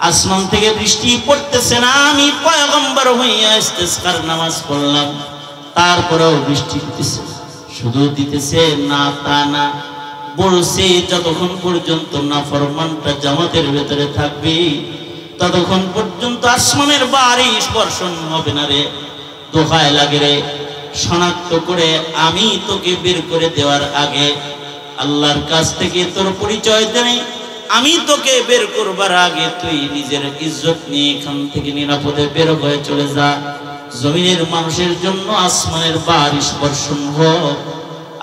আসমান থেকে বৃষ্টি পড়তেছে না, আমি পয়গম্বর হইয়া ইস্তিসকার নামাজ পড়লাম, তারপরেও বৃষ্টি দিতেছে। শুধু দিতেছে না তা না, বলছে যতক্ষণ পর্যন্ত নাফরমানটা জামাতের ভেতরে থাকবে ততক্ষণ পর্যন্ত আসমানের বারিশ বর্ষণ হবে না রে। দোহায় লাগে রে, শনাক্ত করে আমি তোকে বের করে দেওয়ার আগে, আল্লাহর কাছ থেকে তোর পরিচয় দেই, আমি তোকে বের করবার আগে তুই নিজের ইজ্জত নিয়ে এখান থেকে নিরাপদে বের হয়ে চলে যা। জমিনের মানুষের জন্য আসমানের বারিশ বর্ষণ হোক।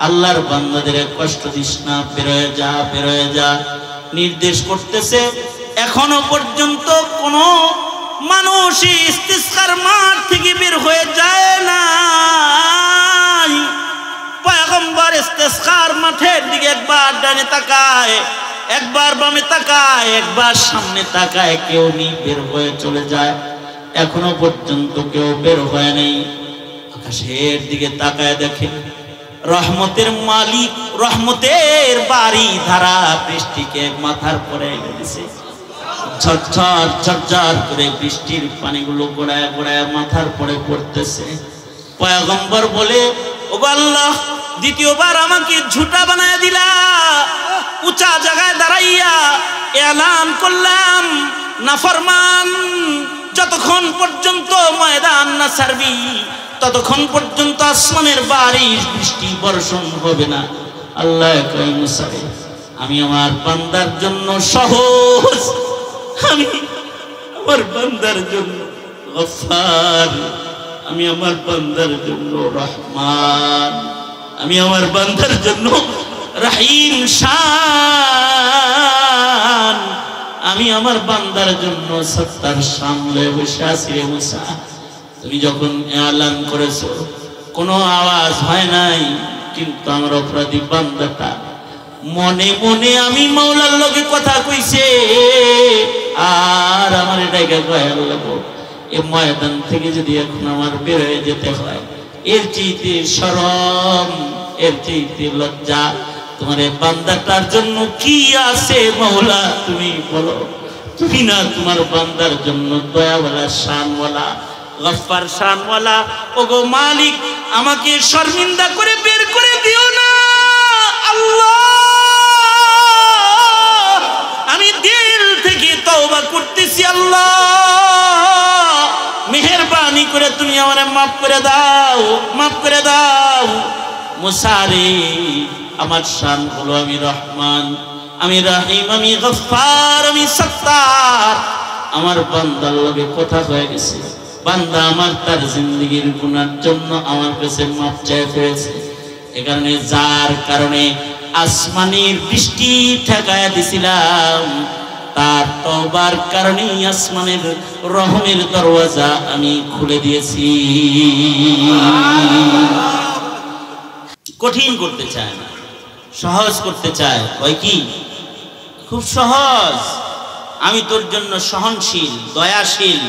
আল্লাহর বান্দাদের কষ্ট দিস না, বেরোয় যা, বেরোয় যা নির্দেশ করতেছে। এখনো পর্যন্ত কোন মানুষ ইস্তিসকার মাঠ থেকে বের হয়ে যায় না। পয়গম্বর ইস্তিসকার মাঠের দিকে একবার ডানে তাকায়, একবার বামে তাকায়, একবার সামনে তাকায়, কেউ নি বের হয়ে চলে যায়। এখনো পর্যন্ত কেউ বের হয় নাই। আকাশের দিকে তাকায় দেখে রহমতের মালিক, রহমতের বাড়ি ধারা বৃষ্টিকে মাথার পরে এনে দিছে। ঝরঝর ঝরঝর করে বৃষ্টির পানিগুলো গোড়ায় গোড়ায় মাথার পরে পড়তেছে। পয়গম্বর বলে, ও আল্লাহ, দ্বিতীয়বার আমাকে ঝুটা বানায় দিলা। উঁচা জায়গায় দাঁড়াইয়া এলান করলাম, নাফরমান যতক্ষণ পর্যন্ত ময়দান না ছাড়বি ততক্ষণ পর্যন্ত আসমানের বারিশ বৃষ্টি বর্ষণ হবে না। আল্লাহ কয়, মুসা, আমি আমার বান্দার জন্য সহজ, আমি আমার বান্দার জন্য গফফার, আমি আমার বান্দার জন্য রহমান, আমি আমার বান্দার জন্য রহিম শান, আমি আমার বান্দার জন্য সত্তার সামলে বসে আছি রে মুসা। তুমি যখন এলান করেছো কোনো আওয়াজ হয় নাই, কিন্তু আমার অপরাধী বান্দাটা মনে মনে আমি মাওলার লগে কথা কইছে। আর আমার এটাকে কয়াল লাগো, এ ময়দান থেকে যদি এখন আমার বের হয়ে যেতে হয়, এর চাইতে শরম, এর চাইতে লজ্জা তোমার এই বান্দাটার জন্য কি আছে মাওলা? তুমি বলো। তুমি না তোমার বান্দার জন্য দয়াওয়ালা, শানওয়ালা, গফফার শানওয়ালা? ওগো মালিক, আমাকে শর্মিন্দা করে বের করে দিও না আল্লাহ। আমি দিল থেকে তওবা করতেছি আল্লাহ, মেহেরবানি করে তুমি আমারে মাফ করে দাও, মাফ করে দাও। মুসা রে, আমার শান হলো আমি রহমান, আমি রহিম, আমি গফফার, আমি সত্তার। আমার বান্দার লগে কথা হয়ে গেছে, বান্দা আমার তার জিন্দগির গুনার জন্য আমার কাছে মাপ চাই ফেলেছে। এ কারণে যার কারণে আসমানের বৃষ্টি ঠেকায়া দিছিলাম, তার তওবার কারণে আসমানের রহমের দরওয়াজা আমি খুলে দিয়েছি। কঠিন করতে চায় না, সহজ করতে চায়। ওই কি খুব সহজ, আমি তোর জন্য সহনশীল, দয়াশীল।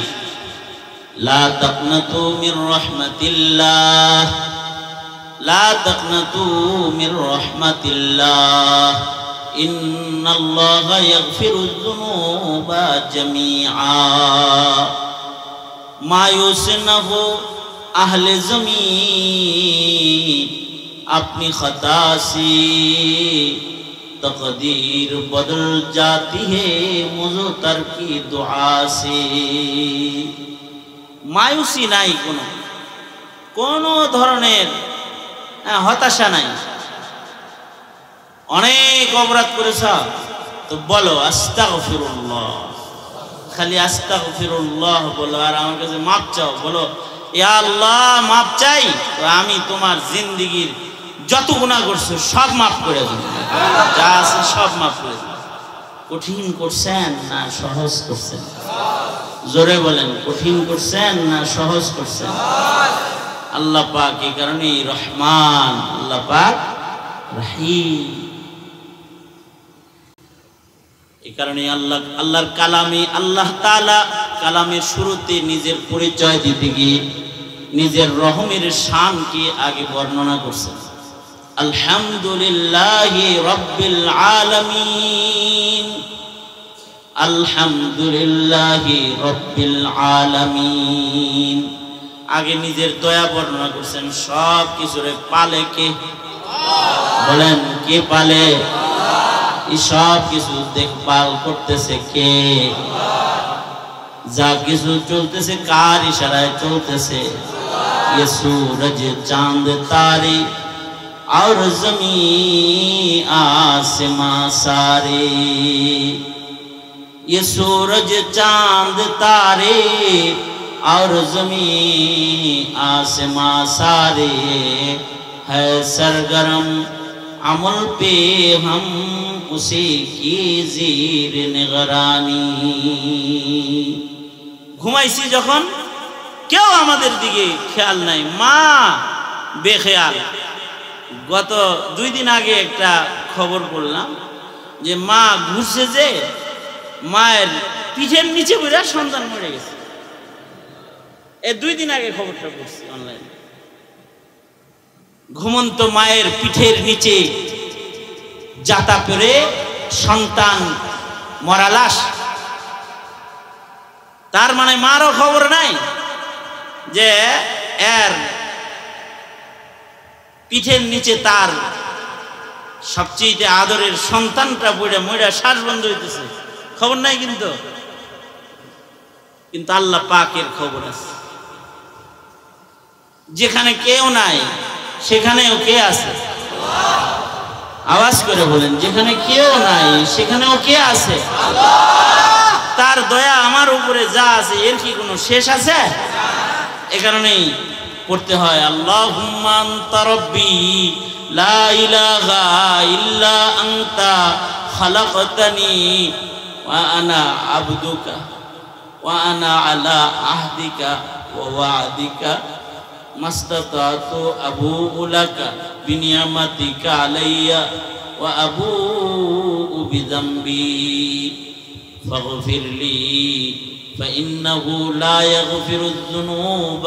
লা তাকনাতু মির রাহমাতিল্লাহ, লা তাকনাতু মির রাহমাতিল্লাহ, ইন্নাল্লাহা ইয়াগফিরুয যুনুবা জামিআ। মায়ুস না হো আহলে জমিন, अपनी खता से तकदीर बदल जाती है मुज़तर की दुआ से। मायूसी নাই কোনো ধরনের হতাশা নাই। অনেক অপরাধ করেছ তো বলো আস্তাগফিরুল্লাহ, খালি আস্তাগফিরুল্লাহ বলো, আর আমার কাছে মাপ চাও, বলো ইয়া আল্লাহ মাপ চাই, তো আমি তোমার জিন্দেগির যত গুনাহ করছো সব মাফ করে দেব, যা আছে সব মাফ করে দেব। কঠিন করছেন না সহজ করছেন? জোরে বলেন, কঠিন করছেন না সহজ করছেন? আল্লাহ পাক এই কারণেই রহমান, আল্লাহ পাক রহিম। এই কারণে আল্লাহর কালামে আল্লাহ তাআলা কালামের শুরুতে নিজের পরিচয় দিতে গিয়ে নিজের রহমের শানকে আগে বর্ণনা করছেন। আলহামদুলিল্লাহি রাব্বিল আলামিন, আলহামদুলিল্লাহি রাব্বিল আলামিন। আগে নিজের দয়া বর্ণনা করছেন, সব কিছুরে পালে কে? বলেন, কে পালে? এই সব কিছু দেখভাল করতেছে কে? যা কিছু চলতেছে কার ইশারায় চলতেছে? ये सूरज चांद तारे और ज़मीन आसमां सारे, ये सूरज चांद तारे और ज़मीन आसमां सारे है सरगरम अमल पे हम उसी की ज़ीर निगरानी। ঘুমাইছি যখন কেউ আমাদের দিকে খেয়াল নাই, মা বেখেয়াল। গত 2 দিন আগে একটা খবর পড়লাম যে মা ঘুরছে, যে মায়ের পিঠের নিচে বইরা সন্তান মরে গেছে। 2 দিন আগে খবরটা পড়ছি অনলাইনে। ঘুমন্ত মায়ের পিঠের নিচে জাতা পড়ে সন্তান মরা লাশ। তার মানে মারও খবর নাই যে এর পিঠের নিচে তার সবচেয়ে আদরের সন্তানটা পড়ে মরে শ্বাস বন্ধ হইতেছে, খবর নাই। কিন্তু আল্লাহ পাকের খবর আছে। যেখানে কেউ নাই সেখানেও কে আছে? আওয়াজ করে বলেন, যেখানে কেউ নাই সেখানেও কে আছে? তার দয়া আমার উপরে যা আছে এর কি কোনো শেষ আছে? এ কারণেই পড়তে হয় আল্লাহুম্মা আনতা রাব্বি লা ইলাহা ইল্লা আনতা খালাকতানি ওয়া আনা আবদুকা ওয়া আনা আলা আহদিকা ওয়া ওয়া'দিকা মাস্তাতাতু আবুউ লাকা বিনিয়ামাতিকা আলাইয়া ওয়া আবুউ বিযামবি ফাগফিরলি فإنه لا يغفر الذنوب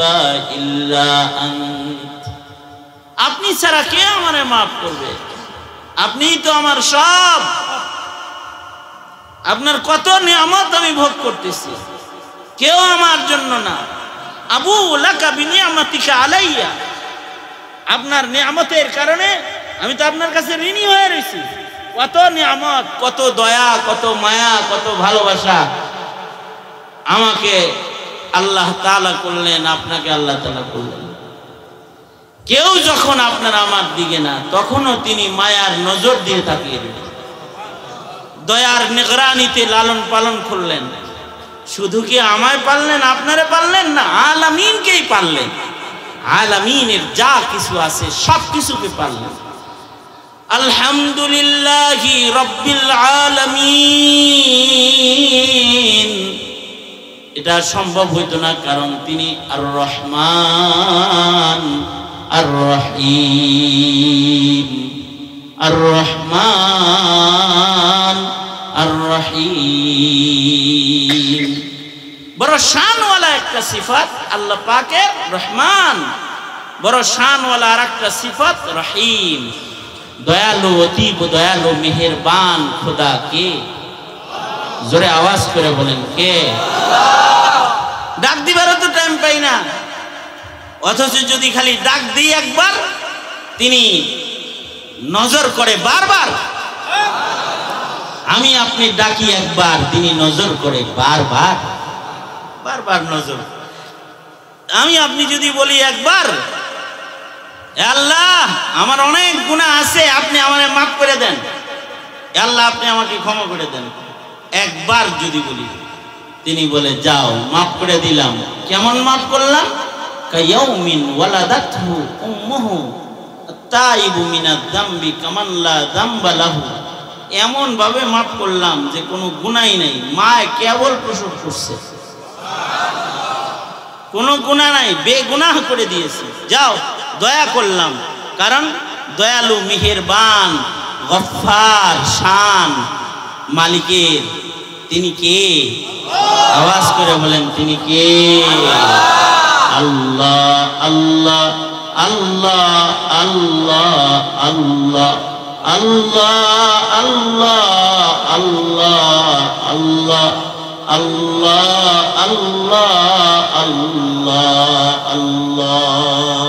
إلا أنت। আপনি ছাড়া কে আমারে maaf করবে? আপনিই তো আমার সব। আপনার কত নিয়ামত আমি ভোগ করতেছি, কেউ আমার জন্য না। আবু লাকা বিনিয়ামাতিকা আলাইয়া, আপনার নিয়ামতের কারণে আমি তো আপনার কাছে ঋণী হয়ে রয়েছি। কত নিয়ামত, কত দয়া, কত মায়া, কত ভালোবাসা আমাকে আল্লাহ তাআলা করলেন, আপনাকে আল্লাহ তাআলা করলেন। কেউ যখন আপনার আমার দিকে না, তখনও তিনি মায়ার নজর দিয়ে তাকিয়ে দিলেন, দয়ার নিগরানিতে লালন পালন করলেন। শুধু কি আমায় পাললেন, আপনারে পাললেন না, আলামিনকেই পাললেন। আলামিনের যা কিছু আছে সব কিছুকে পাললেন। আলহামদুলিল্লাহি রাব্বিল আলামিন। এটা সম্ভব হইতো না, কারণ তিনি আর রহমান আর রহিম, আর রহমান আর রহিম। বড় শানওয়ালা একটা সিফাত আল্লাহ পাকের রহমান, বড় শানওয়ালা আর একটা সিফাত রহিম। দয়ালু, অতি দয়ালু, মেহেরবান খোদা কে? জোরে আওয়াজ করে বলেন, কে? ডাক দিবারও তো টাইম পাই না, অথচ যদি খালি ডাক দিই একবার, তিনি নজর করে বারবার। আমি আপনি ডাকি একবার, তিনি নজর করে বারবার, বারবার নজর। আমি আপনি যদি বলি একবার, আল্লাহ আমার অনেক গুনাহ আছে, আপনি আমাকে মাফ করে দেন, আল্লাহ আপনি আমাকে ক্ষমা করে দেন, একবার যদি বলি, তিনি বলে যাও মাফ করে দিলাম। কেমন মাফ করলাম? কায়াউমিন ওয়ালাদাতহু উম্মুহু তাইবু মিনাদ যামবি কামান লা যামবা লাহু। এমন ভাবে মাফ করলাম যে কোনো গুনাহই নাই, মা কেবল প্রসব করছে, কোনো গুনাহ নাই, বেগুনাহ করে দিয়েছি, যাও দয়া করলাম। কারণ দয়ালু, মেহেরবান, গফফার শান মালিকের তিনি কে? আওয়াজ করে বলেন, তিনি কে? আল্লাহ আল্লাহ আল্লাহ আল্লাহ আল্লাহ আল্লাহ আল্লাহ আল্লাহ আল্লাহ আল্লাহ আল্লাহ আল্লাহ।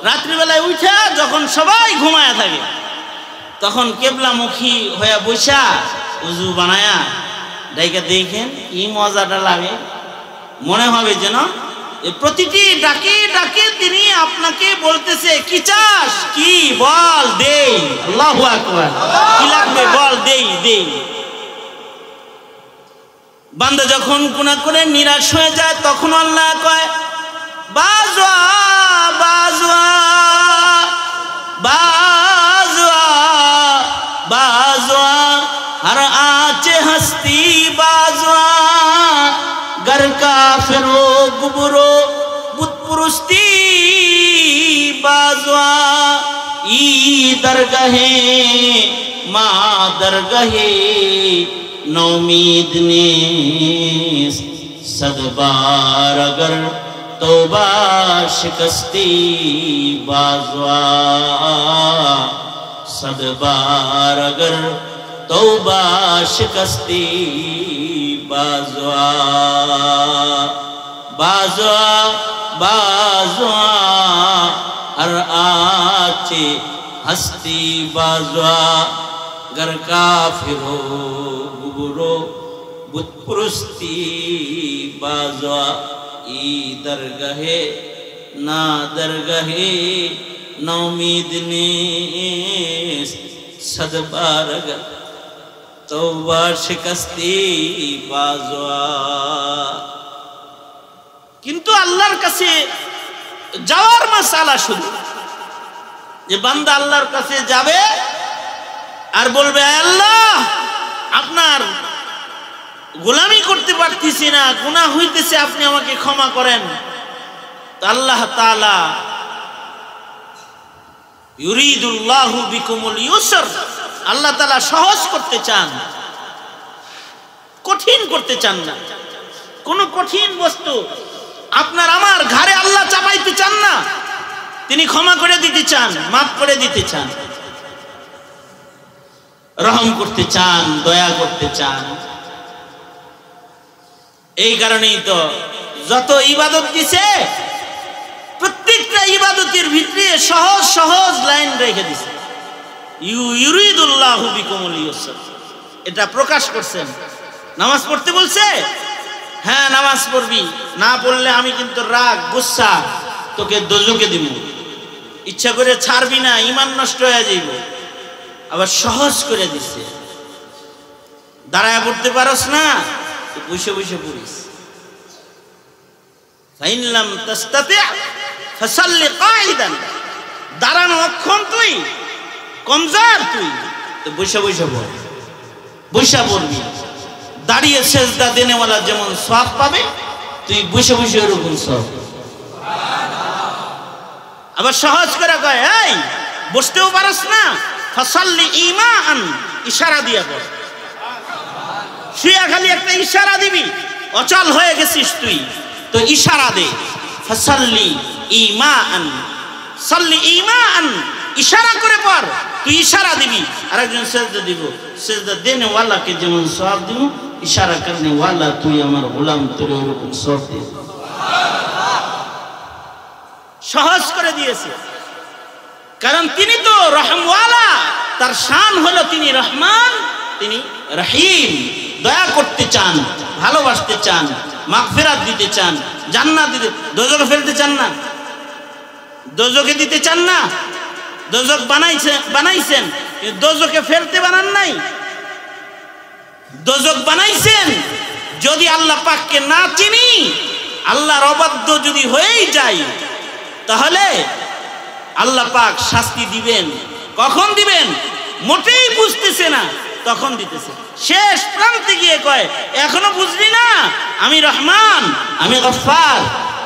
রাত্রিবেলায় উঠে যখন সবাই ঘুমায়া থাকে তখন কেবলামুখী হয়ে বসা উজু বানায়া ডাইকা দেখেন কি মজাটা লাগে। মনে হবে যেন প্রতিটি ডাকে ডাকে তিনি আপনাকে বলতেছে কি চাস, কি বল দেই। আল্লাহু আকবার। কি লাগবে বল দেই দেই। বান্দা যখন গুনাহ করে নিরাশ হয়ে যায় তখন আল্লাহ কয় বাজওয়া বাজওয়া বাজওয়া बाज़वा हर आचे हस्ती बाज़वा घर का फिरो गुबरो बुत पुरुस्ती बाज़वा ई दरगहे माँ दरगहे नौमीद ने सदबार अगर तौबा शिकस्ती बाज़वा सदबार अगर तौबा शिकस्ती बाज़वा बाज़वा बाज़वा हर आचे हस्ती बाज़वा घर काफिरो गुबरो बुत पुरुस्ती बाज़वा ई दरगहे ना दरगहे नौमीद ने सदबार अगर तौबा शिकस्ती बाज़वा। কিন্তু আল্লাহর কাছে যাওয়ার মাসালা শুধু যে বান্দা আল্লাহর কাছে যাবে আর বলবে আল্লাহ আপনার গোলামি করতে পারতেছি না, গুনাহ হইতেছে, আপনি আমাকে ক্ষমা করেন। তো আল্লাহ তাআলা ইউরিদুল্লাহু বিকুমুল ইউসর, আল্লাহ তাআলা সহজ করতে চান, কঠিন করতে চান না। কোন কঠিন বস্তু আপনার আমার ঘাড়ে আল্লাহ চাপাইতে চান না, তিনি ক্ষমা করে দিতে চান, মাফ করে দিতে চান, রহম করতে চান, দয়া করতে চান। এই কারণেই তো যত ইবাদত দিছে প্রত্যেকটা ইবাদতের ভিতরে সহজ সহজ লাইন রেখে দিছে। ইউরিদুল্লাহু বিকুমুল ইউসর, এটা প্রকাশ করছেন। নামাজ পড়তে বলছে, হ্যাঁ নামাজ পড়বি, না পড়লে আমি কিন্তু রাগ গুসা তোকে দোজখে দিব, ইচ্ছা করে ছাড়বি না, ঈমান নষ্ট হয়ে যাইব। আবার সহজ করে দিছে, দাঁড়ায় পড়তে পারস না বসে বসে পড়িস। ফাইন লাম তাস্তাতি ফাসাল্লি কাঈদান, দাঁড়ানো অক্ষম তুই, কমজোর তুই, তো বসে বসে পড়, বসে পড়বি। দাঁড়িয়ে সেজদা দেনেওয়ালা যেমন সওয়াব পাবে, তুই বসে বসে ওরকম সওয়াব। আবার সহজ করে কয় এই বসতেও পারস না, ফাসাল্লি ঈমান, ইশারা দিয়ে পড়। শুয়ে খালি একটা ইশারা দিবি, অচল হয়ে গেছিস তুই, তো ইশারা দে, ফাসাল্লি ঈমান, সাল্লি ঈমান, ইশারা করে পড়। তুই ইশারা দিবি, আরেকজন সেজদা দিব, সেজদা দেনে ওয়ালাকে যেমন সওয়াব দিব, ইশারা করনে ওয়ালা তুই আমার গোলাম, তোর ওরকম সওয়াব দে। সহজ করে দিয়েছে, কারণ তিনি তো রহমওয়ালা, তার শান হলো তিনি রহমান, তিনি রহিম। দয়া করতে চান, ভালোবাসতে চান, মাগফিরাত দিতে চান, জান্নাত দিতে, দোজখে ফেলতে চান না, দোজখে দিতে চান না। দোজখ বানাইছেন, দোজখে ফেলতে বানান নাই। দোজখ বানাইছেন যদি আল্লাহ পাককে না চিনি, আল্লাহর অবাধ্য যদি হয়েই যাই, তাহলে আল্লাহ পাক শাস্তি দিবেন। কখন দিবেন মোটেই বুঝতেছে না, তখন দিতেছে। শেষ প্রান্তে গিয়ে কয় এখনো বুঝলি না আমি রহমান, আমি গফফার,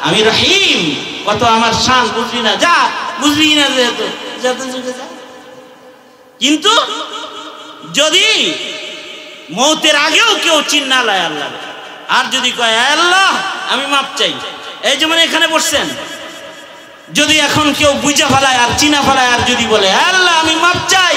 আমি রহিম, কত আমার শান বুঝলি না, যা বুঝলি না যেহেতু যত যুগে যা। কিন্তু যদি মৌতের আগেও কেউ চিন্না লায় আল্লাহ, আর যদি কয় আল্লাহ আমি মাপ চাই, এই যেমন এখানে বসছেন, যদি এখন কেউ বুঝা ফেলায় আর চিনা ফেলায় আর যদি বলে আল্লাহ আমি মাপ চাই,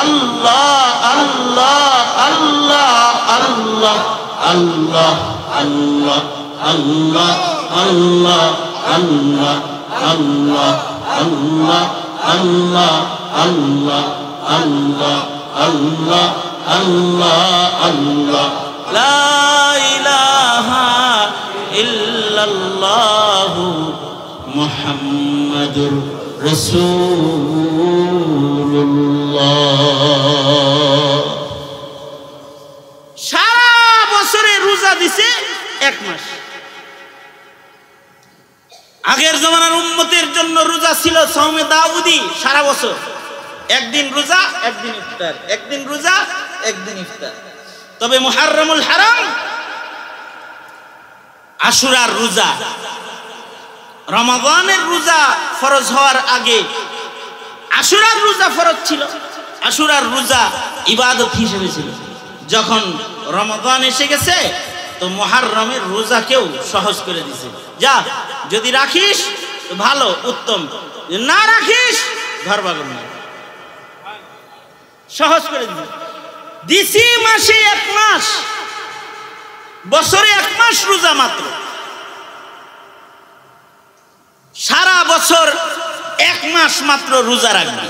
আল্লাহ আল্লাহ আল্লাহ আল্লাহ আল্লাহ আল্লাহ আল্লাহ আল্লাহ আল্লাহ আল্লাহ আল্লাহ আল্লাহ আল্লাহ আল্লাহ আল্লাহ আল্লাহ আল্লাহ লা ইলাহা ইল্লাল্লাহু মুহাম্মাদুর রাসূলুল্লাহ। সারা বছরে রোজা দিছে এক মাস। আগের জমানার উম্মতের জন্য রোজা ছিল সাওমে দাউদি, সারা বছর একদিন রোজা একদিন ইফতার, একদিন রোজা একদিন ইফতার। তবে মুহাররমুল হারাম আশুরার রোজা, রমাদানের রোজা ফরজ হওয়ার আগে আশুরার রোজা ফরজ ছিল। আশুরার রোজা ইবাদত হিসেবে ছিল। যখন রমাদান এসে গেছে তো মুহাররমের রোজাকেও সহজ করে দিয়েছে। যা যদি রাখিস তো ভালো উত্তম, না রাখিস ধরবাগর না, সহজ করে দিছি। মাসে এক মাস, বছরে এক মাস রোজা মাত্র। সারা বছর এক মাস মাত্র রোজা রাখবে।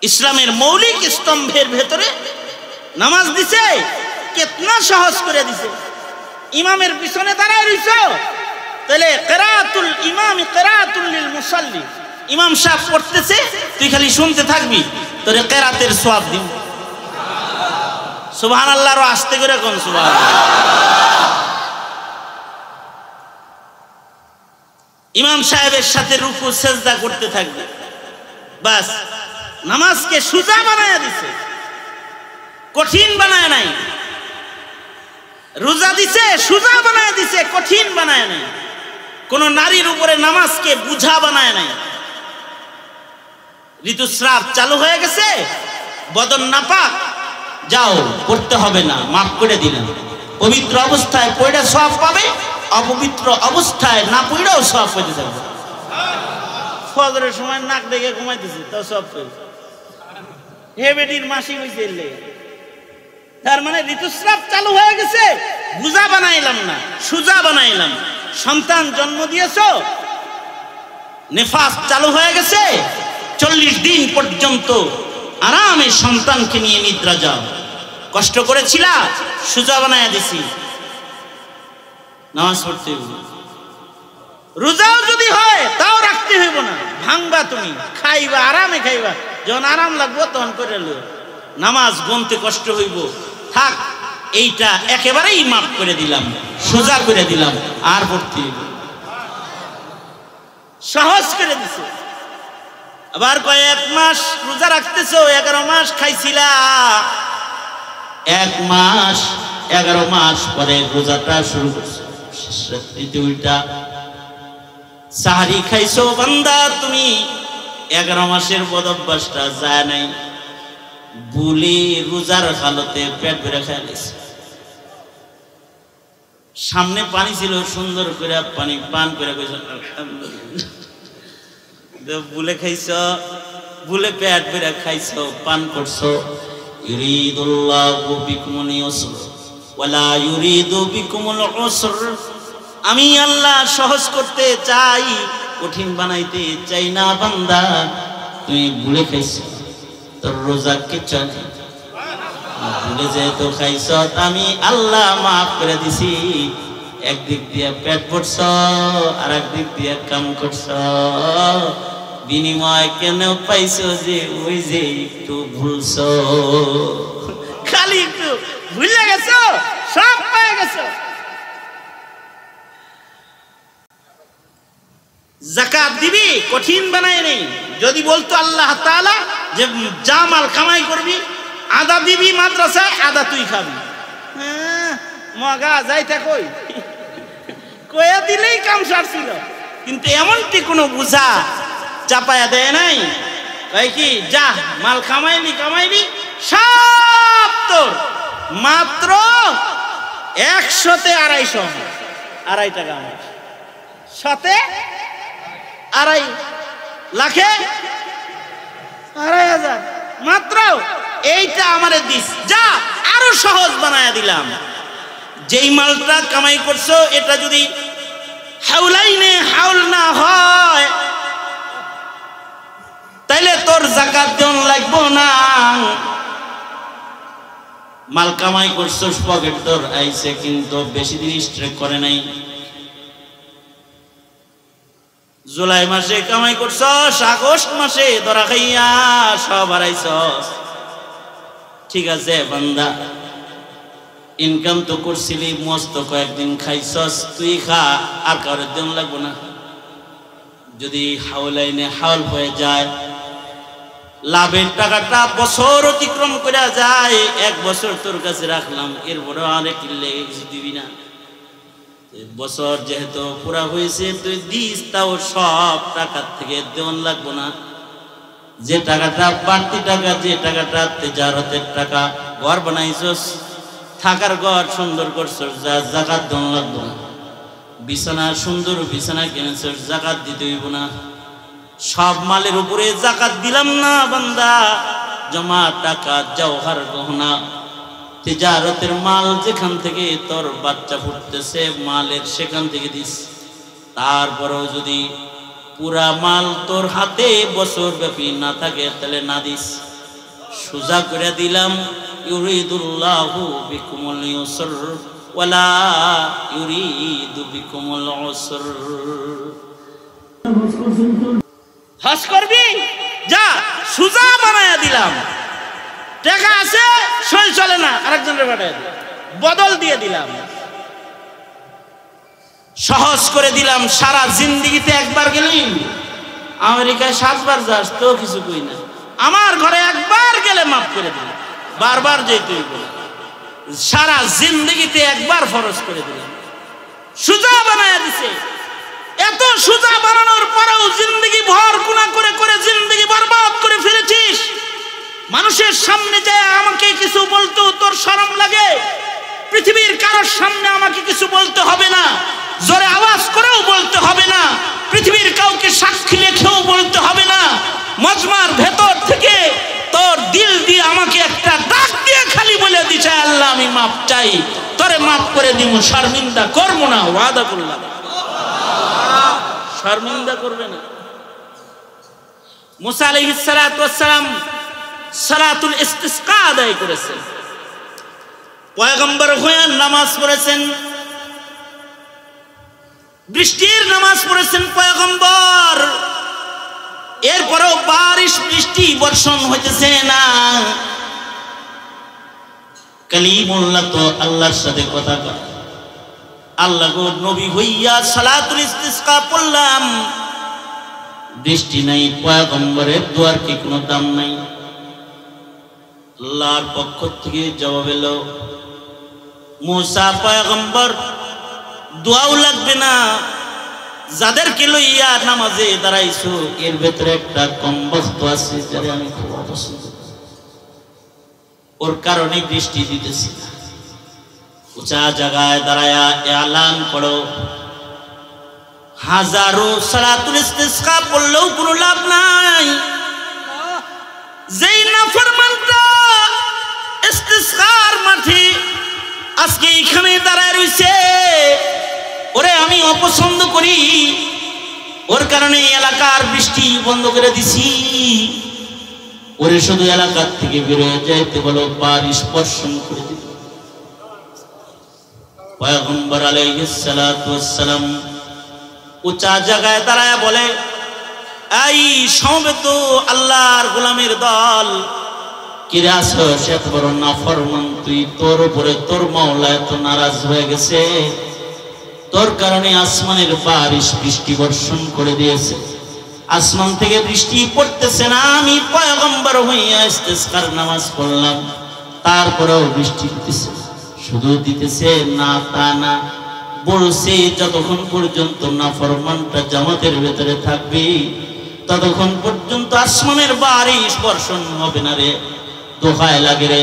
ইসলামের মৌলিক স্তম্ভের ভেতরে নামাজ দিছে, কেতনা সহজ করে দিছে। ইমামের পিছনে দাঁড়ায় রইছ, তাহলে কিরাআতুল ইমাম কিরাআতুল লিল মুসাল্লি। ইমাম সাহেব পড়তেছে, তুই খালি শুনতে থাকবি, তোরে কিরাতের সওয়াব দিব। সুবহানাল্লাহ, আর আস্তে করে কোন সুবহানাল্লাহ। ইমাম সাহেবের সাথে রুকু সেজদা করতে থাকবে। বাস, নামাজকে সোজা বানায় দিছে, কঠিন বানায় নাই। রোজা দিছে সোজা বানায় দিছে, কঠিন বানায় নাই। কোন নারীর উপরে নামাজকে বুঝা বানায় নাই। ঋতুস্রাব চালু হয়ে গেছে, বদন নাপাক, যাও পড়তে হবে না, মাফ করে দিলাম। পবিত্র অবস্থায় পড়ে সওয়াব পাবে, অপবিত্র অবস্থায় না পড়েও সওয়াব পেতে যাবে। ফজরের সময় নাক ডেকে ঘুমাইতেছে, তাও সওয়াব পেয়ে। হে বেটির মাসি হইছে, তার মানে ঋতুস্রাব চালু হয়ে গেছে, বুঝা বানাইলাম না, সুজা বানাইলাম। সন্তান জন্ম দিয়েছো, নেফাস চালু হয়ে গেছে, 40 দিন পর্যন্ত আরামে সন্তানকে নিয়ে নিদ্রা যাও। কষ্ট করেছিলা, সুজা বানায়া দিছি, নামাজ পড়তে হইব। রোজাও যদি হয় তাও রাখতে হইব না, ভাঙবা তুমি, খাইবা আরামে খাইবা, যখন আরাম লাগবো তখন করে লো। নামাজ গুনতে কষ্ট হইব, থাক, এইটা একেবারেই মাফ করে দিলাম, সোজা করে দিলাম, আর পড়তে হইব, সহজ করে দিছে। আবার কয় এক মাস রোজা রাখতেছো, 11 মাস খাইছিলা, 1 মাস 11 মাস পরে রোজাটা শুরু করছো, উল্টা সাহারি খাইছো বান্দা তুমি, 11 মাসের বদ অভ্যাসটা যায় নাই, ভুলে রোজার হালতে পেট ভরে খাই গেছে। সামনে পানি ছিল, সুন্দর করে পানি পান করে কইছো আলহামদুলিল্লাহ। ভুলে খাইছ, ভুলে পেট ভরে খাইছো, পান করছো। ইউরিদুল্লাহু বিকুমুল ইউসর ওয়ালা ইউরিদু বিকুমুল উসর। আমি আল্লাহ সহজ করতে চাই, কঠিন বানাইতে চাই না। বান্দা তুমি ভুলে খাইছো, তোর রোজা কে চলে, ভুলে যেহেতু খাইছ, আমি আল্লাহ মাফ করে দিছি। একদিক দিয়ে পেট ভরছ, আর একদিক দিয়ে কাম করছ, বিনিময় কেন পাইছো যে ওই যে একটু ভুলছ, খালি একটু ভুলে গেছো, সব পেয়ে গেছো। যাকাত দিবি, কঠিন বানায় নেই। যদি বলতো আল্লাহ তাআলা যে যা মাল কামাই করবি, আদা দিবি মাদ্রাসায়, আদা তুই খাবি, মগা যাইতে কই কয়া দিলেই কাম সারছিল। কিন্তু এমনটি কোনো বুঝা চাপায়া দেয় নাই। তাই কি যা মাল কামাইলি কামাইলি সব তোর, মাত্র 100-তে 250, 2.5 টাকা আমার, 100-তে 2.5 লাখে 2.5 হাজার। মাত্র এইটা আমারে দিস, যা আরো সহজ বানায়া দিলাম। যেই মালটা কামাই করছো এটা যদি হাউলাইনে হাউল না হয় তাইলে তোর যাকাত দেন লাগবো না। মাল কামাই করছস, পকেট তোর আইছে, কিন্তু বেশি দিন স্ট্রেক করে নাই। জুলাই মাসে কামাই করছস, আগস্ট মাসে ধরা খাইয়া সব হারাইছস। ঠিক আছে বান্দা, ইনকাম তো করছিলি, মস্ত কয়েকদিন খাইছস, তুই খা, আর কারোর দেন লাগবো না। যদি হাওলাইনে হাওল হয়ে যায়, লাভের টাকাটা বছর অতিক্রম করে যায়, 1 বছর তোর কাছে রাখলাম, এরপরে আরেক লেগে কিছু দিবি না। বছর যেহেতু পুরা হয়েছে তুই দিস, তাও সব টাকার থেকে দেওয়ান লাগবো না। যে টাকাটা বাড়তি টাকা, যে টাকাটা তেজারতের টাকা, ঘর বানাইছস, থাকার ঘর সুন্দর করছস, যা জাকাত দেওয়ান লাগবো না। বিছানা সুন্দর বিছানা কিনেছস, জাকাত দিতে হইব না। সব মালের উপরে জাকাত দিলাম না বান্দা, জমা টাকা, জওহর গহনা, তিজারতের মাল যেখান থেকে তোর বাচ্চা ফুটতেছে মালের, সেখান থেকে দিস। তারপরেও যদি পুরা মাল তোর হাতে বছর ব্যাপী না থাকে তাহলে না দিস। সোজা করে দিলাম, ইউরিদুল্লাহু বিকুমুল ইউসর ওয়ালা ইউরিদু বিকুমুল উসর। হজ করবি, যা, সোজা বানায়া দিলাম। টাকা আছে, সই চলে না, আরেকজনের পাঠায় বদল দিয়ে দিলাম, সহজ করে দিলাম। সারা জিন্দেগিতে একবার গেলি, আমেরিকায় 7 বার যাস, তো কিছু কই না। আমার ঘরে একবার গেলে মাফ করে দিলাম, বারবার যেতে হইব না। সারা জিন্দেগিতে একবার ফরজ করে দিলাম, সোজা বানায়া দিছে। এত সোজা বানানোর পরেও জিন্দেগি ভর গুনাহ করে করে জিন্দেগি বরবাদ করে ফেলেছিস। মানুষের সামনে যায় আমাকে কিছু বলতো তোর শরম লাগে, পৃথিবীর কারোর সামনে আমাকে কিছু বলতে হবে না, জোরে আওয়াজ করেও বলতে হবে না, পৃথিবীর কাউকে সাক্ষী রেখেও বলতে হবে না। মজমার ভেতর থেকে তোর দিল দিয়ে আমাকে একটা ডাক দিয়ে খালি বলে দিছে, আল্লাহ আমি মাপ চাই, তোরে মাফ করে দিব, শর্মিন্দা করবো না, ওয়াদা করলাম, শর্মিন্দা করবে না। মুসা আলাইহিস সালাতু ওয়াস সালাম সালাতুল ইস্তিসকা আদায় করেছেন, পয়গম্বর হয়ে নামাজ পড়েছেন, বৃষ্টির নামাজ পড়েছেন পয়গম্বর। এরপরেও বারিশ, বৃষ্টি বর্ষণ হইতেছে না। কালিমুল্লাহ তো আল্লাহর সাথে কথা কয়, আল্লাহ গো নবী হইয়া সালাতুল ইস্তিসকা পড়লাম, বৃষ্টি নাই, পয়গম্বরের দোয়ার কি কোনো দাম নাই? আল্লাহর পক্ষ থেকে জবাব এলো, মুসা পয়গম্বর দোয়াও লাগবে না, যাদেরকে লইয়া নামাজে দাঁড়াইছো এর ভেতরে একটা কম বস্তু আছে যারা আমি খুব অপছন্দ করি, ওর কারণে বৃষ্টি দিতেছি না। উঁচা জায়গায় দাঁড়ায়া এলান করো, হাজারো সালাতুল ইস্তিসকা পড়লেও কোনো লাভ নাই। যেই নাফরমানটা ইস্তিসকার মাঠে আজকে এখানে দাঁড়ায় রইছে, ওরে আমি অপছন্দ করি, ওর কারণে এলাকার বৃষ্টি বন্ধ করে দিছি, ওরে শুধু এলাকার থেকে বেরোয় যাইতে বলো, বারিশ বর্ষণ করে দিল। পয়গম্বর আলাইহিস সালাতু ওয়াস সালাম উঁচা জায়গায় দাঁড়ায় বলে, এই সমবেত আল্লাহর গোলামের দল, কিরে আসো, এত বড় নাফরমান তুই, তোর উপরে তোর মাওলা এত নারাজ হয়ে গেছে, তোর কারণে আসমানের বারিশ বৃষ্টি বর্ষণ করে দিয়েছে, আসমান থেকে বৃষ্টি পড়তেছে না। আমি পয়গম্বর হইয়া ইস্তিসকার নামাজ পড়লাম, তারপরেও বৃষ্টি দিতেছে। শুধু দিতেছে না তা না, বলছে যতক্ষণ পর্যন্ত নাফরমানটা জামাতের ভেতরে থাকবে ততক্ষণ পর্যন্ত আসমানের বারিশ বর্ষণ হবে না রে। দোহায় লাগে রে,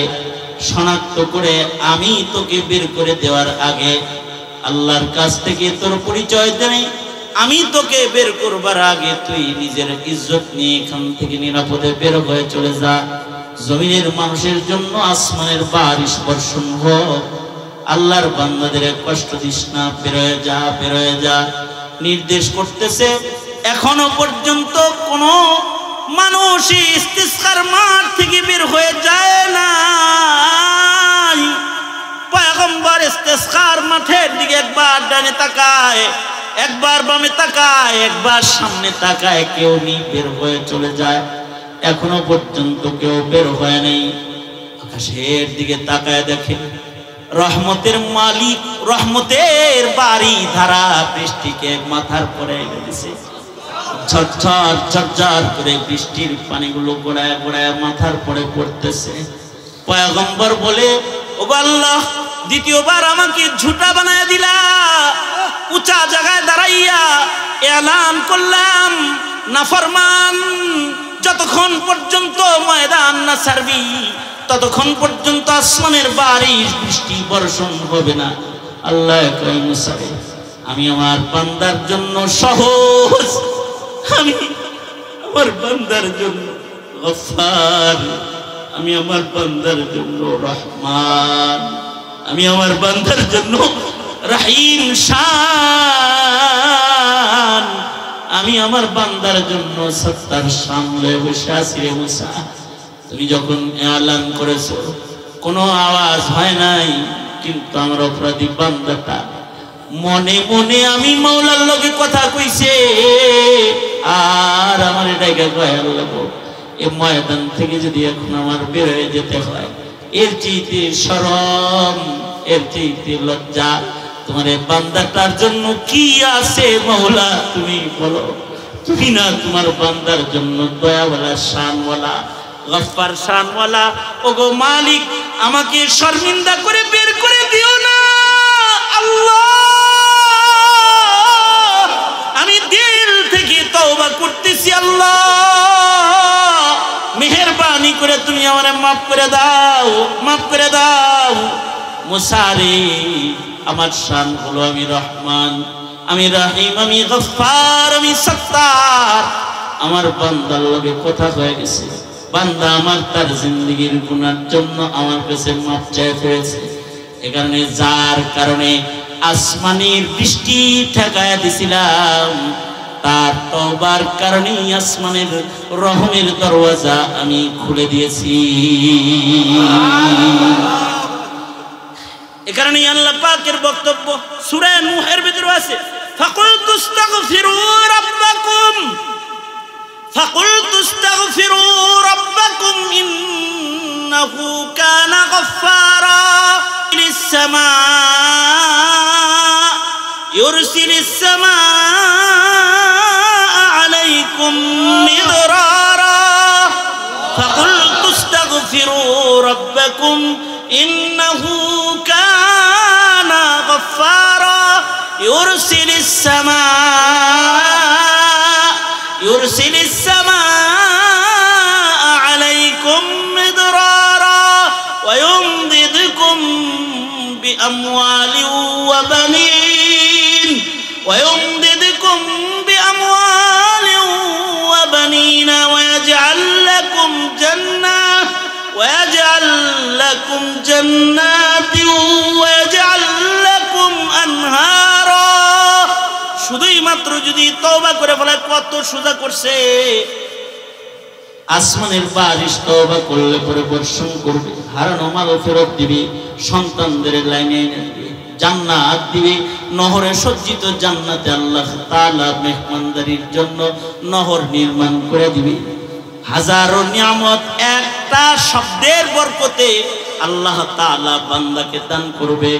শনাক্ত করে আমি তোকে বের করে দেওয়ার আগে আল্লাহর কাছ থেকে তোর পরিচয় দেই, আমি তোকে বের করবার আগে তুই নিজের ইজ্জত নিয়ে এখান থেকে নিরাপদে বের হয়ে চলে যা। জমিনের মানুষের জন্য আসমানের বারিশ বর্ষণ হোক। আল্লাহর বান্দাদের কষ্ট দিস না, বেরোয় যা বেরোয় যা নির্দেশ করতেছে। এখনো পর্যন্ত কোনো মানুষই ইস্তিসকার মাঠ থেকে বের হয়ে যায় না। পয়গম্বর ইস্তিসকার মাঠের দিকে একবার ডানে তাকায়, একবার বামে তাকায়, একবার সামনে তাকায়, কেউ বের হয়ে চলে যায়। এখনো পর্যন্ত কেউ বের হয় নাই। আকাশের দিকে তাকায় দেখে রহমতের মালিক, রহমতের বাড়ি ধারা বৃষ্টিকে মাথার পরে দিছে। ঝরঝর ঝরঝর করে বৃষ্টির পানিগুলো গোড়ায় গোড়ায় মাথার পরে পড়তেছে। পয়গম্বর বলে, ও আল্লাহ, দ্বিতীয়বার আমাকে ঝুটা বানায় দিলা। উঁচা জায়গায় দাঁড়াইয়া এলান করলাম, নাফরমান যতক্ষণ পর্যন্ত ময়দান না ছাড়বি ততক্ষণ পর্যন্ত আসমানের বারিশ বৃষ্টি বর্ষণ হবে না। আল্লাহ কয়, মুসা, আমি আমার বান্দার জন্য সহজ, আমি আমার বান্দার জন্য গফফার, আমি আমার বান্দার জন্য রহমান, আমি আমার বান্দার জন্য রহিম শান, আমি আমার বান্দার জন্য সত্তার সামলে বসে আছি। রে মুসা, তুমি যখন এলান করেছো কোনো আওয়াজ হয় নাই, কিন্তু আমার অপরাধী বান্দাটা মনে মনে আমি মাওলার লগে কথা কইছে। আর আমার এটাকে কয়াল লাগো, এ ময়দান থেকে যদি এখন আমার বের হয়ে যেতে হয়, এর চাইতে শরম, এর চাইতে লজ্জা তোমার এই বান্দাটার জন্য কি আছে মাওলা? তুমি বলো। তুমি না তোমার বান্দার জন্য দয়াওয়ালা, শানওয়ালা, গফফার শানওয়ালা? ওগো মালিক, আমাকে শর্মিন্দা করে বের করে দিও না আল্লাহ। আমি দিল থেকে তওবা করতেছি আল্লাহ, মেহেরবানি করে তুমি আমারে মাফ করে দাও, মাফ করে দাও। মুসা রে, আমার শান হলো আমি রহমান, আমি রহিম, আমি গফফার, আমি সত্তার। আমার বান্দার লগে কথা হয়ে গেছে। বান্দা আমার তার জিন্দগির গুনার জন্য আমার কাছে মাফ চাই ফেলেছে। এ কারণে, যার কারণে আসমানের বৃষ্টি ঠেকায়া দিছিলাম, তার তওবার কারণে আসমানের রহমের দরওয়াজা আমি খুলে দিয়েছি। এ কারণে আল্লাহ পাকের বক্তব্য সূরা নূহের ভিতরে আছে, ফাকুলতু ইস্তাগফিরু রাব্বাকুম, ফাকুলতু ইস্তাগফিরু রাব্বাকুম ইন্নাহু কানা গফফারা ইউরসিলিস সামাআ আলাইকুম মিদরারা, ফাকুলতু ইস্তাগফিরু রাব্বাকুম ইন্নাহু কানা গফফারা ইউরসিলিস সামাআ আলাইকুম মিদরারা ওয়া ইউমদিদকুম বিআমওয়ালিন ওয়া বানিন, ওয়া ইউমদিদকুম বিআমওয়ালিন ওয়া বানিন ওয়া ইয়াজআল লাকুম জান্নাত ويجعل لكم جنات ويجعل لكم أنهارا। শুধুই মাত্র যদি তওবা করে বলে, কত সোজা করছে। আসমানের বারিশ তওবা করলে পরে বর্ষণ করবে, হারানো মাল ফেরত দিবে, সন্তানদের লাইনে এনে দিবে, জান্নাত দিবে, নহরে সজ্জিত জান্নাতে আল্লাহ তাআলা মেহমানদারির জন্য নহর নির্মাণ করে দিবে। হাজারো নিয়ামত একটা শব্দের বরকতে আল্লাহ তাআলা বান্দাকে দান করবে।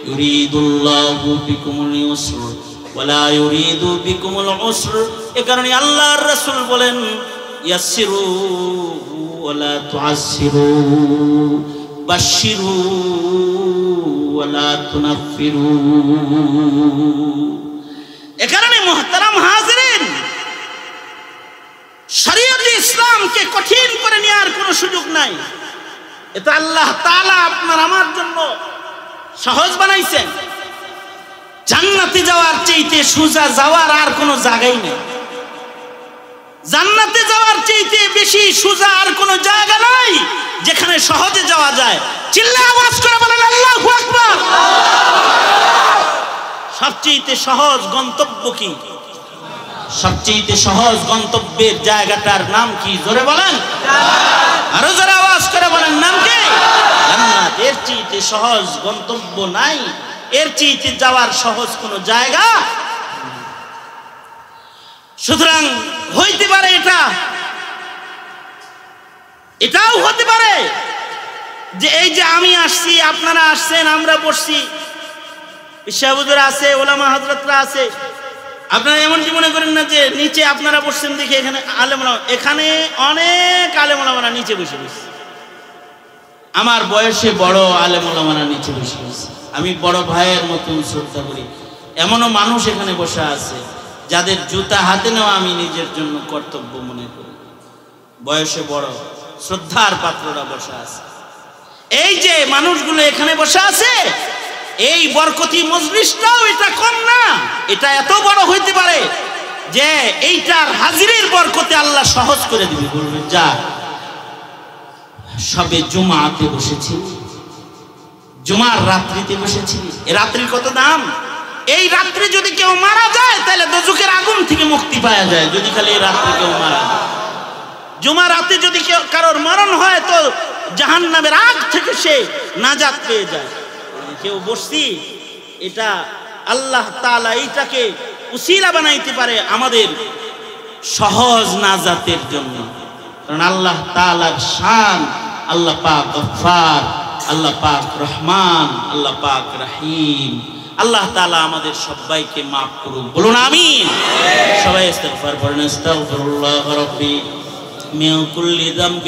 ইউরিদুল্লাহু বিকুমুল ইউসর ওয়া লা ইউরিদু বিকুমুল উসর। এ কারণে আল্লাহর রাসূল বলেন, ইয়াসসিরু ওয়া লা তুআসসিরু, বাশশিরু ওয়া লা তুনাফফিরু। এ কারণে মুহতারাম হাজিরিন, শরীয়তে ইসলামকে কঠিন করে নেওয়ার কোনো সুযোগ নাই। এটা আল্লাহ তাআলা আপনার আমার জন্য সহজ বানাইছেন। জান্নাতে যাওয়ার চাইতে সোজা যাওয়ার আর কোনো জায়গাই নেই। জান্নাতে যাওয়ার চাইতে বেশি সোজা আর কোনো জায়গা নাই যেখানে সহজে যাওয়া যায়। চিল্লায়ে আওয়াজ করে বলেন আল্লাহু আকবার। সবচেয়ে সহজ গন্তব্য কি? সবচেয়ে সহজ গন্তব্যের জায়গাটার নাম কি? জোরে বলেন, আরো জোরে আওয়াজ করে বলেন, নাম কি? জান্নাত। এর চেয়ে সহজ গন্তব্য নাই, এর চেয়ে যাওয়ার সহজ কোনো জায়গা। সুতরাং হইতে পারে এটাও হতে পারে যে এই যে আমি আসছি, আপনারা আসছেন, আমরা বসছি, ইশাহুজুর আছে, ওলামা হযরতরা আছে, আপনারা এমন কি মনে করেন না যে নিচে আপনারা বসছেন দেখে এখানে আলেম ওলামা, এখানে অনেক আলেম ওলামারা নিচে বসে বসে, আমার বয়সে বড় আলেম ওলামারা নিচে বসে বসে, আমি বড় ভাইয়ের মতন শ্রদ্ধা করি, এমনও মানুষ এখানে বসে আছে যাদের জুতা হাতে নেওয়া আমি নিজের জন্য কর্তব্য মনে করি। বয়সে বড় শ্রদ্ধার পাত্ররা বসে আছে। এই যে মানুষগুলো এখানে বসে আছে, এই বরকতি মজলিসটাও এটা কম না, এটা এত বড় হইতে পারে যে এইটার হাজিরের বরকতে আল্লাহ সহজ করে দিবে। বলবে যা, সবে জুমাতে বসেছি, জুমার রাত্রিতে বসেছি, এই রাত্রির কত দাম! এই রাত্রে যদি কেউ মারা যায় তাহলে দোজখের আগুন থেকে মুক্তি পাওয়া যায়, যদি খালি এই রাত্রে কেউ মারা যায়। জুমা রাতে যদি কেউ কারোর মরণ হয় তো জাহান্নামের আগ থেকে সে নাজাত পেয়ে যায়। কেউ বসছি, এটা আল্লাহ তাআলা এইটাকে উসিলা বানাইতে পারে আমাদের সহজ নাজাতের জন্য। কারণ আল্লাহ তাআলার শান, আল্লাহ পাক গফফার, আল্লাহ পাক রহমান, আল্লাহ পাক রহিম। আল্লাহ তাআলা আমাদের সবাইকে মাফ করুন, বলুন আমিন। সবাই ইস্তিগফার করেন, আস্তাগফিরুল্লাহ রাব্বি মিন কুল্লি যামবি।